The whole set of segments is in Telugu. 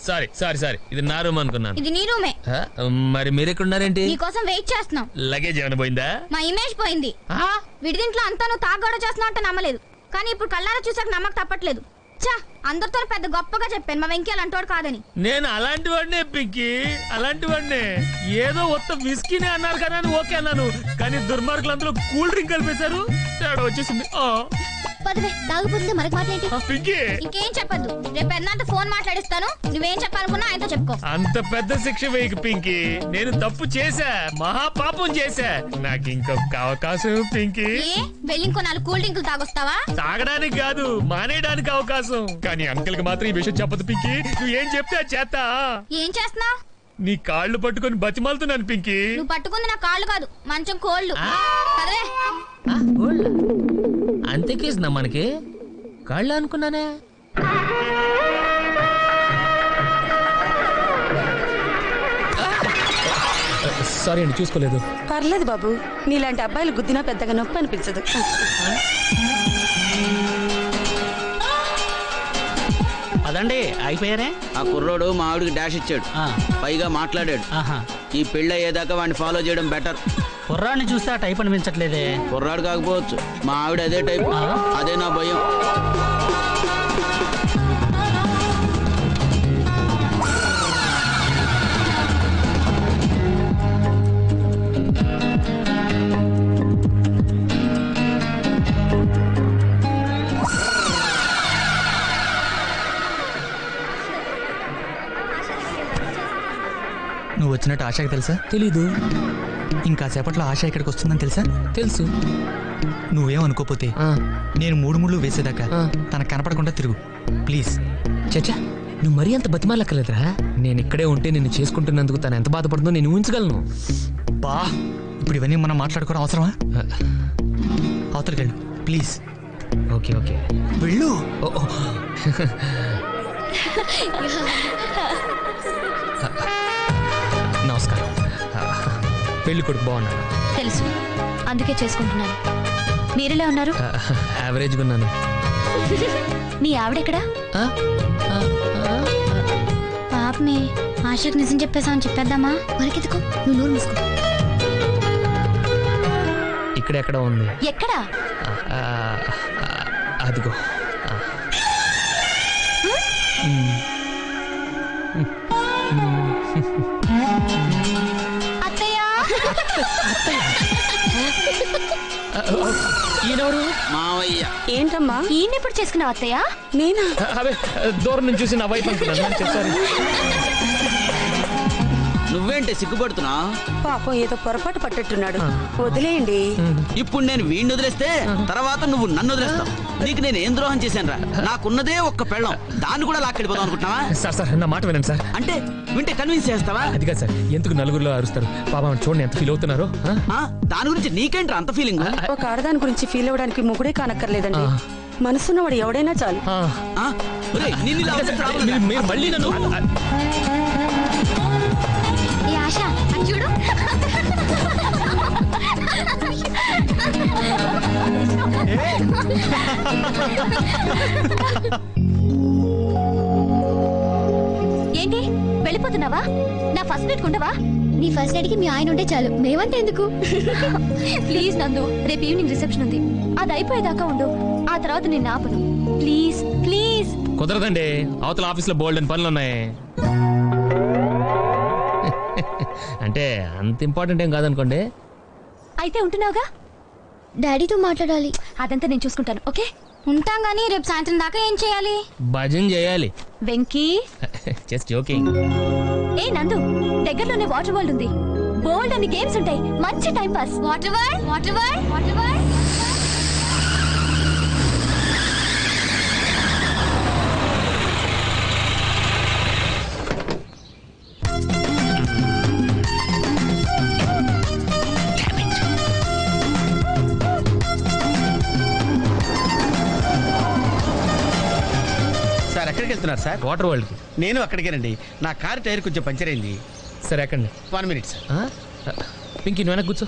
సారీ సారీ సారీ, ఇది నా రూమ్ అనుకున్నాను. ఇది నీ రూమే. మరి మీరు ఎక్కడున్నారేంటి? నీకోసం వెయిట్ చేస్తున్నాం. లగేజ్ ఏమైనా పోయిందా? మా ఇమేజ్ పోయింది. విడిదింట్లో అంతా నువ్వు తాగడం చేస్తున్నావు అంటే నమ్మలేదు, కానీ ఇప్పుడు కళ్ళారా చూసాక నమ్మక తప్పట్లేదు. చా, అందరితో పెద్ద గొప్పగా చెప్పాను మా వెంకీ అలాంటోడు కాదని. నేను అలాంటి వాడినే పింకి, అలాంటి వాడినే. ఏదో ఒక్క విస్కీనే అన్నారు కదా అని ఓకే అన్నాను, కానీ దుర్మార్గులు అందులో కూల్ డ్రింక్ కలిపేశారు, తేడా వచ్చేసింది. పదవే, తాగుపోతుంది మనకు మాట్లాడి. ఇంకేం చెప్పద్దు, రేపు పెద్ద ఫోన్ మాట్లాడిస్తాను. నువ్వేం చెప్పాలనుకున్నా ఆయనతో చెప్పుకో. అంత పెద్ద శిక్ష వేయకు పింకి, నేను తప్పు చేశా, మహాపాపం చేశా. నాకు ఇంకొక అవకాశం పింకి. వెళ్ళి ఇంకో 4 కూల్ డ్రింకులు తాగొస్తావా? తాగడానికి కాదు, మానేయడానికి అవకాశం. కానీ అంకుల్ కి మాత్రం ఈ విషయం చెప్పదు పింకి. నువ్వు ఏం చెప్తే అది చేస్తా. ఏం చేస్తున్నావు? నీ కాళ్ళు పట్టుకొని బతిమాలుతున్నాను పింకి. నువ్వు పట్టుకుంది నా కాళ్ళు కాదు, మంచం కోళ్ళు. పదవే. అంతేకేసిందా మనకి? కాళ్ళు అనుకున్నానే. సారీ అండి, చూసుకోలేదు. పర్లేదు బాబు, నీలాంటి అబ్బాయిలు గుద్దినా పెద్దగా నొప్పి అనిపించదు. అదండి అయిపోయారే. ఆ కుర్రోడు మా ఆవిడికి డాష్ ఇచ్చాడు, పైగా మాట్లాడాడు. ఈ పెళ్ళి అయ్యేదాకా వాడిని ఫాలో చేయడం బెటర్. కుర్రాడిని చూస్తే ఆ టైప్ అనిపించట్లేదే. కుర్రాడు కాకపోవచ్చు, మా ఆవిడ అదే టైప్. అదే నా భయం. నువ్వు వచ్చినట్టు ఆశకి తెలుసా? తెలీదు. ఇంకా సేపట్లో ఆశ ఇక్కడికి వస్తుందని తెలుసా? తెలుసు. నువ్వేమనుకోపోతే నేను 3 ముళ్ళు వేసేదాకా తనకు కనపడకుండా తిరుగు ప్లీజ్. చచ్చా, నువ్వు మరీ అంత బతిమాలక్కర్లేదురా. నేను ఇక్కడే ఉంటే నిన్ను చేసుకుంటున్నందుకు తను ఎంత బాధపడుతుందో నేను ఊహించగలను. బా, ఇప్పుడు ఇవన్నీ మనం మాట్లాడుకోవడం అవసరమా? అవతలికి వెళ్ళు ప్లీజ్. ఓకే ఓకే, వెళ్ళు. నమస్కారం. పెళ్లి కొడుకు బాగున్నాను. తెలుసు, అందుకే చేసుకుంటున్నాను. మీరెలా ఉన్నారు? యావరేజ్గా ఉన్నాను. నీ ఆవిడెక్కడా? పాపమే, ఆశకు నిజం చెప్పేసామని చెప్పేద్దామా? మనకెందుకు, నువ్వు నోరు మూసుకో. ఇక్కడెక్కడ ఉంది? ఎక్కడా? అదిగో. ఈయనెవరు? మావయ్య. ఏంటమ్మా ఈయన ఎప్పుడు చేసుకున్నావు అత్తయ్య? నేనా? అవే దూరం నుంచి చూసి నా వైఫ్ అనుకున్నాను. చెప్పారు. నువ్వేంటి సిగ్గుపడుతున్నా? పాపం ఏదో పొరపాటు పట్టట్టున్నాడు, వదిలేయండి. ఇప్పుడు నేను వీడిని వదిలేస్తే తర్వాత నువ్వు నన్ను వదిలేస్తావు. నీకు నేను ఏం ద్రోహం చేశాను రా? నాకున్నదే ఒక్క పెళ్ళం, దాన్ని కూడా లాక్కెళ్ళిపోదాం అనుకుంటున్నావా? సార్ నా మాట వినండి సార్. అంటే వింటే కన్విన్స్ చేస్తావా? అది కాదు సార్, ఎందుకు నలుగురిలో అరుస్తారు? పాపం చూడండి ఎంత ఫీల్ అవుతున్నారు. దాని గురించి నీకేంట్రా అంత ఫీలింగ్? ఒక ఆడదాని గురించి ఫీల్ అవ్వడానికి మొగుడే కానక్కర్లేదండి, మనసున్నవాడు ఎవడైనా చాలు. మీరు మళ్ళీ నన్ను ఆశ చూడు. ఏంటి వెళ్ళిపోతున్నావా? నా ఫస్ట్ నైట్ ఉండవా? నీ ఫస్ట్ నైట్ కి మీ ఆయన ఉంటే చాలు, మేమంటే ఎందుకు? ప్లీజ్ నందు, రేపు ఈవినింగ్ రిసెప్షన్ ఉంది, అది అయిపోయేదాకా ఉండు. ఆ తర్వాత నేను ఆపను. Please please. కుదరదండి, అవతల ఆఫీస్ లో బోల్డ్ అని పనులు ఉన్నాయి. అంటే అంత ఇంపార్టెంట్ ఏం కాదనుకోండి. అయితే ఉంటున్నావుగా? డాడీతో మాట్లాడాలి. అదంతా నేను చూసుకుంటాను. ఓకే, ఉంటాం. గానీ రేపు సాయంత్రం దాకా ఏం చేయాలి? భజన చేయాలి. Venky, just joking. ఏ నందు, దగ్గరలోనే వాటర్ వరల్డ్ ఉంది. బోల్డ్ అన్ని గేమ్స్ ఉంటాయి, మంచి time pass. Water world, water world, water world. Sir ఎక్కడికి వెళ్తున్నారు సార్? వాటర్ వరల్డ్ కి. నేను అక్కడికేనండి, నా కారు టైర్ కొంచెం పంచర్ అయింది. సరే ఎక్కండి. 1 minute సార్. పింకీ నువ్వు వెనక్కి కూర్చో.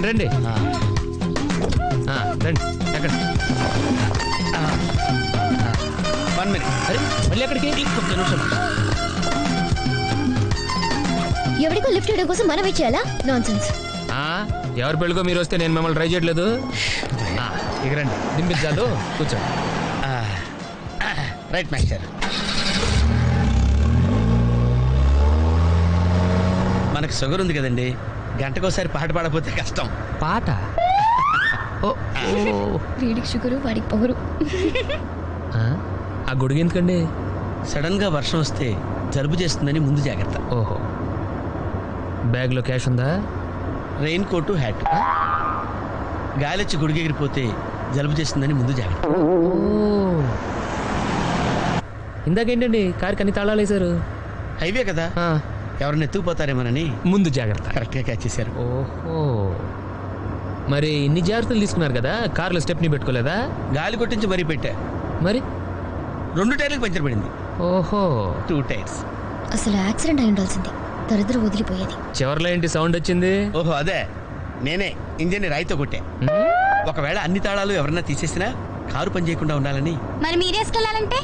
రండి రండి రండి ఎక్కడ 1 minute. అరే మళ్ళీ ఎక్కడికి ఒక్క నిమిషం. ఎవరికో లిఫ్ట్ ఇవ్వడం కోసం మనం ఇచ్చేయాలా? నాన్సెన్స్. ఎవరి పెళ్ళికో మీరు వస్తే నేను మిమ్మల్ని ట్రై చేయట్లేదు. ఇక రండి దింపించాలు కూర్చోండి. Right master. మనకు షుగర్ ఉంది కదండి, గంటకోసారి పాట పాడకపోతే కష్టం. పాట వీడికి షుగరు వాడికి పొగరు. ఆ గొడుగు ఎందుకండి? సడన్ గా వర్షం వస్తే జలుబు చేస్తుందని ముందు జాగ్రత్త. ఓహో, బ్యాగ్లో క్యాష్ ఉందా? Raincoat, hat. గాలిచ్చి గుడిగెగిరిపోతే జలుబు చేస్తుందని ముందు జాగ్రత్త. ఇందాకేంటండి కారుకి అన్ని తాళాలు వేశారు? హైవే కదా, ఎవరిని ఎత్తుకుపోతారేమోనని ముందు జాగ్రత్త. కరెక్ట్గా క్యాచ్ చేశారు. ఓహో, మరి ఇన్ని జాగ్రత్తలు తీసుకున్నారు కదా, కార్లో స్టెప్ని పెట్టుకోలేదా? గాలి కొట్టించి మరీ పెట్టా. మరి 2 టైర్లకు పంచర్ పడింది. ఓహో, 2 టైర్స్. అసలు యాక్సిడెంట్ అయి ఉండాల్సింది, దరిద్రం వదిలిపోయేది. చివర్లో ఏంటి సౌండ్ వచ్చింది? ఓహో అదే, నేనే ఇంజిన్ రాయితో కొట్టా. ఒకవేళ అన్ని తాళాలు ఎవరన్నా తీసేసినా కారు పని చేయకుండా ఉండాలని. మరి మీరేసుకెళ్ళాలంటే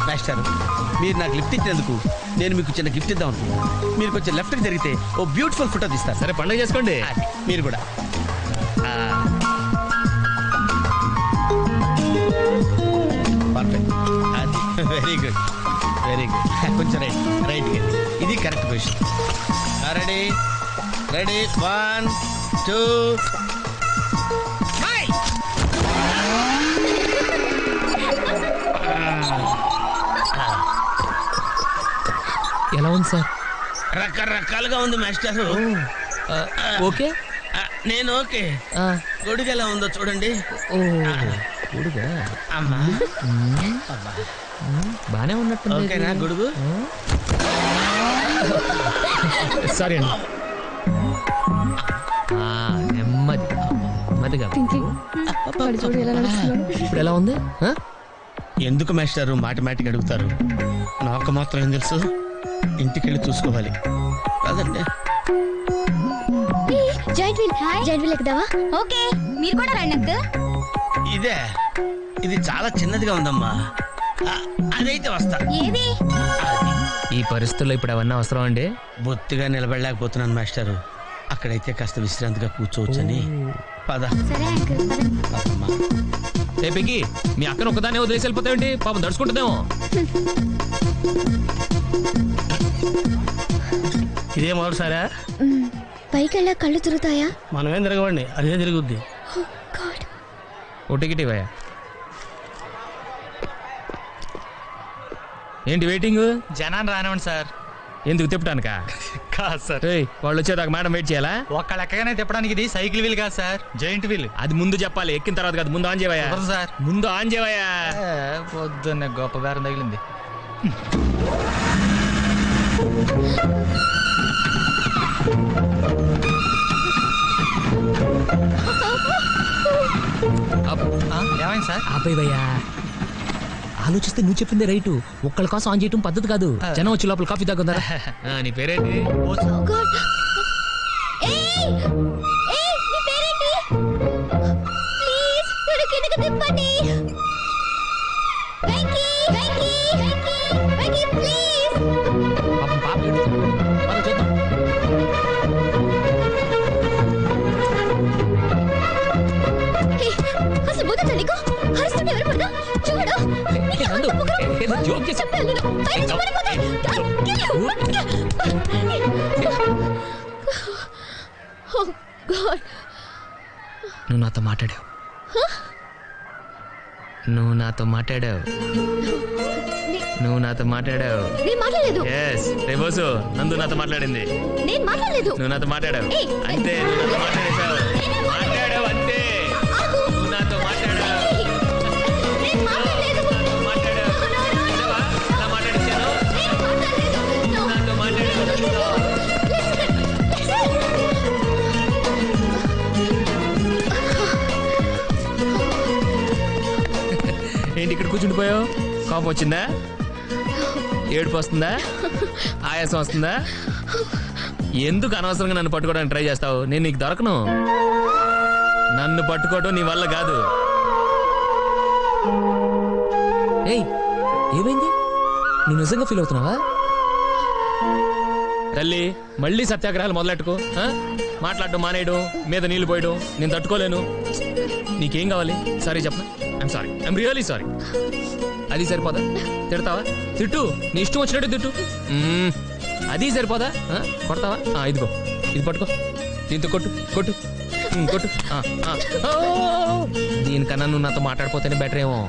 మాస్టర్, మీరు నాకు లిఫ్ట్ ఇచ్చినందుకు నేను మీకు చిన్న గిఫ్ట్ ఇద్దాం అనుకున్నాను. మీరు కొంచెం లెఫ్ట్కి జరిగితే ఓ బ్యూటిఫుల్ ఫోటో తీస్తారు. సరే పండుగ చేసుకోండి. అది, మీరు కూడా. పర్ఫెక్ట్. అది వెరీ గుడ్, వెరీ గుడ్. కొంచెం రైట్ ఇది కరెక్ట్ పొజిషన్. Ready ready 1 2. ఎలా ఉంది సార్? రకరకాలుగా ఉంది మాస్టర్. ఓకే, నేను ఓకే. గొడుగు ఎలా ఉందో చూడండి. గొడుగా అమ్మా, బానే ఉన్నట్టు. ఓకేనా గొడుగు? సారీ అండి. నెమ్మదిగా. ఇప్పుడు ఎలా ఉంది? ఎందుకు మాస్టారు మాటిమాటికి అడుగుతారు? నాకు మాత్రం ఏం తెలుసు, ఇంటికి వెళ్ళి చూసుకోవాలి కాదండి. Joint wheel ఎక్కుదావా? ఓకే, మీరు కూడా రండి అంకుల్. ఇదే, ఇది చాలా చిన్నదిగా ఉందమ్మా. అదైతే వస్తా. ఏది? ఈ పరిస్థితుల్లో ఇప్పుడు అవన్నీ అవసరం అండి? బొత్తిగా నిలబడలేకపోతున్నాను మాస్టారు. అక్కడైతే కాస్త విశ్రాంతిగా కూర్చోవచ్చని. పద. సరే అంకుల్, పదమ్మా. ఏ పెగ్గి, మీ అక్కను ఒక్కదానే వదిలేసి వెళ్ళిపోతావేంటి? పాపం దడుచుకుంటుందేమో. ఇదే మొదటిసారా? పైకి వెళ్ళా కళ్ళు తిరుగుతాయా? మనమేం తిరగవండి, అదే తిరుగుద్ది. ఓ టికెట్ ఇవ్వయా. ఏంటి వెయిటింగ్? జనాన్ని రానివ్వండి సార్. ఎందుకు తిప్పటానికా? కాదు సార్, వాళ్ళు వచ్చేదాకా మేడం వెయిట్ చేయాలా? ఒక్క లెక్కగానే తిప్పడానికి ఇది సైకిల్ వీల్ కాదు సార్, జాయింట్ వీల్. అది ముందు చెప్పాలి, ఎక్కిన తర్వాత కాదు. ముందు ఆన్ చేయవయ్యా సార్, ముందు ఆన్ చేయవయ్యా. పొద్దున్నే గొప్ప బేరం తగిలింది. ఏమైంది సార్? ఆపేవయ్యా. ఆలోచిస్తే నువ్వు చెప్పింది రైటు. ఒక్కళ్ళ కోసం ఆన్ చేయటం పద్ధతి కాదు. జనం వచ్చి లోపల కాఫీ తాగుతారా? నీ పేరేంటి? పాపం పాప ఏడుస్తుంది. పద చూద్దాం. అసలు బుద్ధి నీకు హరిస్తుంటే ఎవరు పడదా? చూడు, జోక్ చేసి నువ్వు నాతో మాట్లాడావు. నువ్వు నాతో మాట్లాడావు. నువ్వు నాతో మాట్లాడావు. నేను మాట్లాడలేదు. ఎస్ రేబోసు నందు నాతో మాట్లాడింది. నేను మాట్లాడలేదు. నువ్వు నాతో మాట్లాడావు. అంతే, నువ్వు నాతో మాట్లాడేశావు. మాట్లాడావు అంతే. నువ్వు నాతో మాట్లాడావు. నేను మాట్లాడలేదు. నాతో మాట్లాడావు. విన్నావా? ఎలా మాట్లాడించాను? నువ్వు నాతో మాట్లాడావు. ఏంటి ఇక్కడ కూర్చుండిపోయావు? కోపం వచ్చిందా? ఏడుపు వస్తుందా? ఆయాసం వస్తుందా? ఎందుకు అనవసరంగా నన్ను పట్టుకోవడానికి ట్రై చేస్తావు? నేను నీకు దొరకను. నన్ను పట్టుకోవడం నీ వల్ల కాదు. ఏయ్, ఏమైంది? నువ్వు నిజంగా ఫీల్ అవుతున్నావా? తల్లి, మళ్ళీ సత్యాగ్రహాలు మొదలెట్టుకో. మాట్లాడడం మానేయడం, మీద నీళ్లు పోయడం నేను తట్టుకోలేను. నీకేం కావాలి? సారీ చెప్పనా? I'm sorry, I'm really sorry. అది సరిపోదా? తిడతావా? తిట్టు, నీ ఇష్టం వచ్చినట్టు తిట్టు. అది సరిపోదా? కొడతావా? ఇదిగో, ఇది పట్టుకో, దీంతో కొట్టు కొట్టు కొట్టు. దీనికన్నా నువ్వు నాతో మాట్లాడిపోతేనే బెటర్ ఏమో.